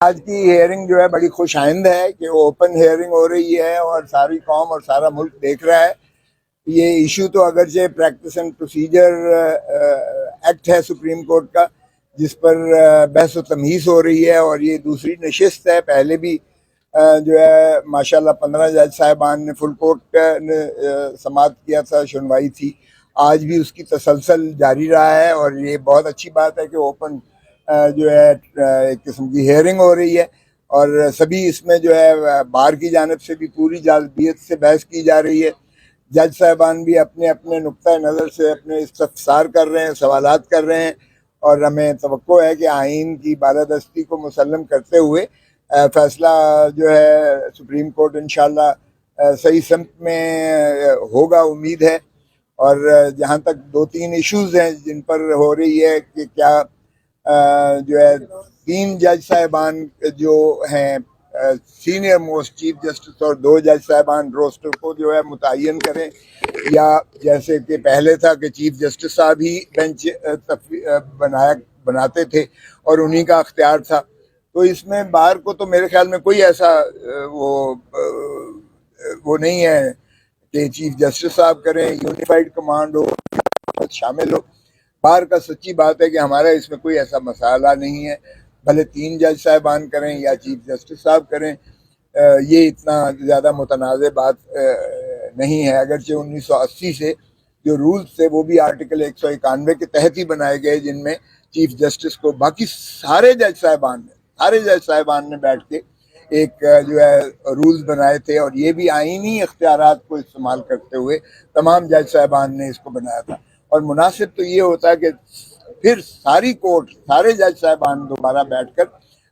آج کی ہیئرنگ جو ہے بڑی خوش آئند ہے کہ اوپن ہیئرنگ ہو رہی ہے اور ساری قوم اور سارا ملک دیکھ رہا ہے. یہ ایشو تو اگرچہ پریکٹس اینڈ پروسیجر ایکٹ ہے سپریم کورٹ کا جس پر بحث و تمیز ہو رہی ہے، اور یہ دوسری نشست ہے. پہلے بھی جو ہے ماشاءاللہ 15 جج صاحبان نے فل کورٹ نے سماعت کیا تھا، سنوائی تھی. آج بھی اس کی تسلسل جاری رہا ہے، اور یہ بہت اچھی بات ہے کہ اوپن جو ہے ایک قسم کی ہیئرنگ ہو رہی ہے، اور سبھی اس میں جو ہے بار کی جانب سے بھی پوری جازبیت سے بحث کی جا رہی ہے. جج صاحبان بھی اپنے اپنے نقطۂ نظر سے اپنے استفسار کر رہے ہیں، سوالات کر رہے ہیں، اور ہمیں توقع ہے کہ آئین کی بالادستی کو مسلم کرتے ہوئے فیصلہ جو ہے سپریم کورٹ انشاءاللہ صحیح سمت میں ہوگا، امید ہے. اور جہاں تک 2-3 ایشوز ہیں جن پر ہو رہی ہے کہ کیا جو ہے 3 جج صاحبان جو ہیں سینئر موسٹ چیف جسٹس اور 2 جج صاحبان روسٹر کو جو ہے متعین کریں، یا جیسے کہ پہلے تھا کہ چیف جسٹس صاحب ہی بینچ بناتے تھے اور انہی کا اختیار تھا. تو اس میں بار کو تو میرے خیال میں کوئی ایسا وہ نہیں ہے کہ چیف جسٹس صاحب کریں، یونیفائڈ کمانڈ ہو، شامل ہو. بار کا سچی بات ہے کہ ہمارا اس میں کوئی ایسا مسئلہ نہیں ہے، بھلے 3 جج صاحبان کریں یا چیف جسٹس صاحب کریں. یہ اتنا زیادہ متنازع بات نہیں ہے. اگرچہ 1980 سے جو رولز تھے وہ بھی آرٹیکل 191 کے تحت ہی بنائے گئے، جن میں چیف جسٹس کو باقی سارے جج صاحبان نے بیٹھ کے ایک جو ہے رولز بنائے تھے، اور یہ بھی آئینی اختیارات کو استعمال کرتے ہوئے تمام جج صاحبان نے اس کو بنایا تھا. اور مناسب تو یہ ہوتا ہے کہ پھر ساری کورٹ، سارے جج صاحبان دوبارہ بیٹھ کر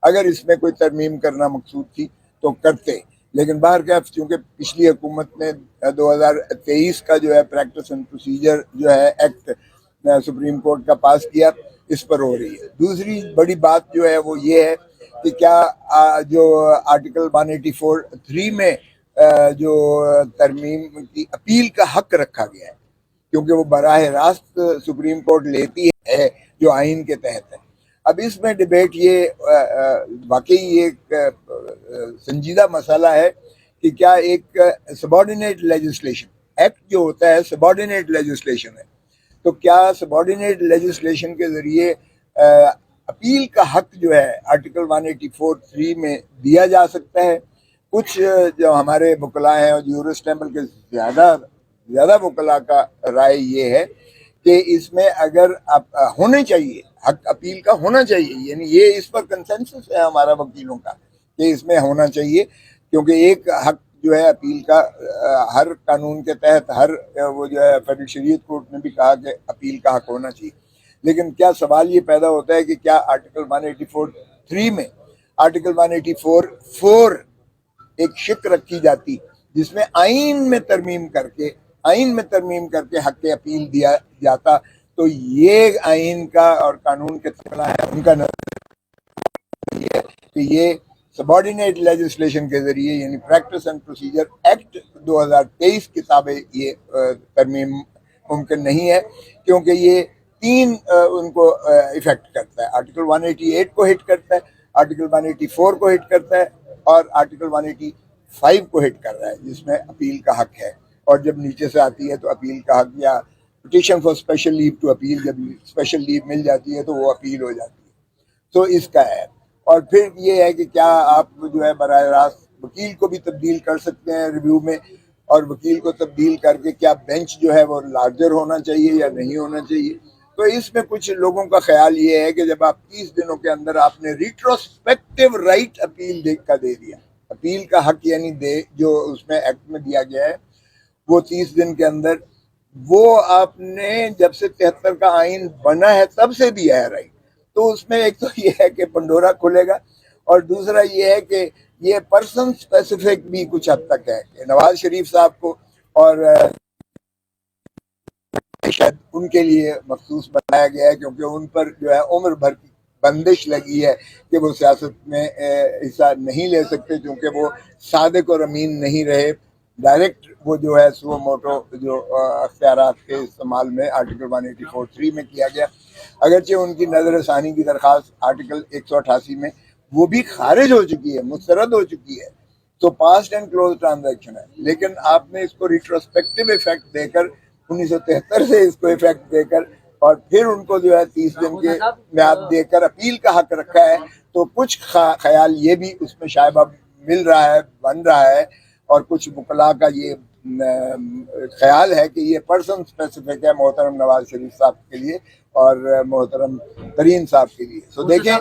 اگر اس میں کوئی ترمیم کرنا مقصود تھی تو کرتے. لیکن بہرکیف چونکہ پچھلی حکومت نے 2023 کا جو ہے پریکٹس اینڈ پروسیجر جو ہے ایکٹ سپریم کورٹ کا پاس کیا، اس پر ہو رہی ہے. دوسری بڑی بات جو ہے وہ یہ ہے کہ کیا جو آرٹیکل 184(3) میں جو ترمیم کی اپیل کا حق رکھا گیا ہے، کیونکہ وہ براہ راست سپریم کورٹ لیتی ہے جو آئین کے تحت ہے. اب اس میں ڈیبیٹ یہ واقعی ایک سنجیدہ مسئلہ ہے کہ کیا ایک سبارڈینیٹ لیجسلیشن ایکٹ جو ہوتا ہے سبارڈینیٹ لیجسلیشن ہے، تو کیا سبارڈینیٹ لیجسلیشن کے ذریعے اپیل کا حق جو ہے آرٹیکل 184(3) میں دیا جا سکتا ہے. کچھ جو ہمارے وکلاء ہیں اور یورسٹ ہیں، بلکہ زیادہ وکلاء کا رائے یہ ہے کہ اس میں اگر ہونے چاہیے، حق اپیل کا ہونا چاہیے، یعنی یہ اس پر کنسنسس ہے ہمارا وکیلوں کا کہ اس میں ہونا چاہیے، کیونکہ ایک حق جو ہے اپیل کا ہر قانون کے تحت وہ جو ہے فیڈرل شریعت کورٹ نے بھی کہا کہ اپیل کا حق ہونا چاہیے. لیکن کیا سوال یہ پیدا ہوتا ہے کہ کیا آرٹیکل 184(3) میں آرٹیکل 184(4) ایک شک رکھی جاتی جس میں آئین میں ترمیم کر کے حق اپیل دیا جاتا، تو یہ آئین کا اور قانون کے تقاضا ہے ان کا نظر یہ ہے کہ یہ سبارڈینیٹ لیجسلیشن کے ذریعے، یعنی پریکٹس اینڈ پروسیجر ایکٹ 2023 کے تابع یہ ترمیم ممکن نہیں ہے، کیونکہ یہ 3 ان کو ایفیکٹ کرتا ہے. آرٹیکل 188 کو ہٹ کرتا ہے، آرٹیکل 184 کو ہٹ کرتا ہے، اور آرٹیکل 185 کو ہٹ کر رہا ہے جس میں اپیل کا حق ہے. اور جب نیچے سے آتی ہے تو اپیل کا حق یا petition for special leave to appeal, جب اسپیشل لیو مل جاتی ہے تو وہ اپیل ہو جاتی ہے. تو اس کا ہے. اور پھر یہ ہے کہ کیا آپ جو ہے براہ راست وکیل کو بھی تبدیل کر سکتے ہیں ریویو میں، اور وکیل کو تبدیل کر کے کیا بینچ جو ہے وہ لارجر ہونا چاہیے یا نہیں ہونا چاہیے. تو اس میں کچھ لوگوں کا خیال یہ ہے کہ جب آپ 30 دنوں کے اندر آپ نے ریٹروسپیکٹیو رائٹ اپیل دے دیا، اپیل کا حق یعنی جو اس میں ایکٹ میں دیا گیا ہے وہ 30 دن کے اندر، وہ آپ نے جب سے 73 کا آئین بنا ہے تب سے دیا ہے رائٹ. تو اس میں ایک تو یہ ہے کہ پنڈورا کھلے گا، اور دوسرا یہ ہے کہ یہ پرسن اسپیسیفک بھی کچھ حد تک ہے کہ نواز شریف صاحب کو اور شاید ان کے لیے مخصوص بنایا گیا ہے، کیونکہ ان پر جو ہے عمر بھر کی بندش لگی ہے کہ وہ سیاست میں حصہ نہیں لے سکتے، کیونکہ وہ صادق اور امین نہیں رہے. ڈائریکٹ وہ جو ہے سو موٹو جو اختیارات کے استعمال میں آرٹیکل 184(3) میں کیا گیا، اگرچہ ان کی نظر ثانی کی درخواست آرٹیکل 188 میں وہ بھی خارج ہو چکی ہے، مسترد ہو چکی ہے، تو پاسٹ اینڈ کلوز ٹرانزیکشن ہے. لیکن آپ نے اس کو ریٹروسپیکٹو ایفیکٹ دے کر 1973 سے اس کو ایفیکٹ دے کر اور پھر ان کو جو ہے 30 دن کے میعاد دے کر اپیل کا حق رکھا ہے، تو کچھ خیال یہ بھی اس میں شائبہ مل رہا ہے، بن رہا ہے، اور کچھ وکلاء کا یہ خیال ہے کہ یہ پرسن اسپیسیفک ہے محترم نواز شریف صاحب کے لیے اور محترم ترین صاحب کے لیے. سو دیکھیں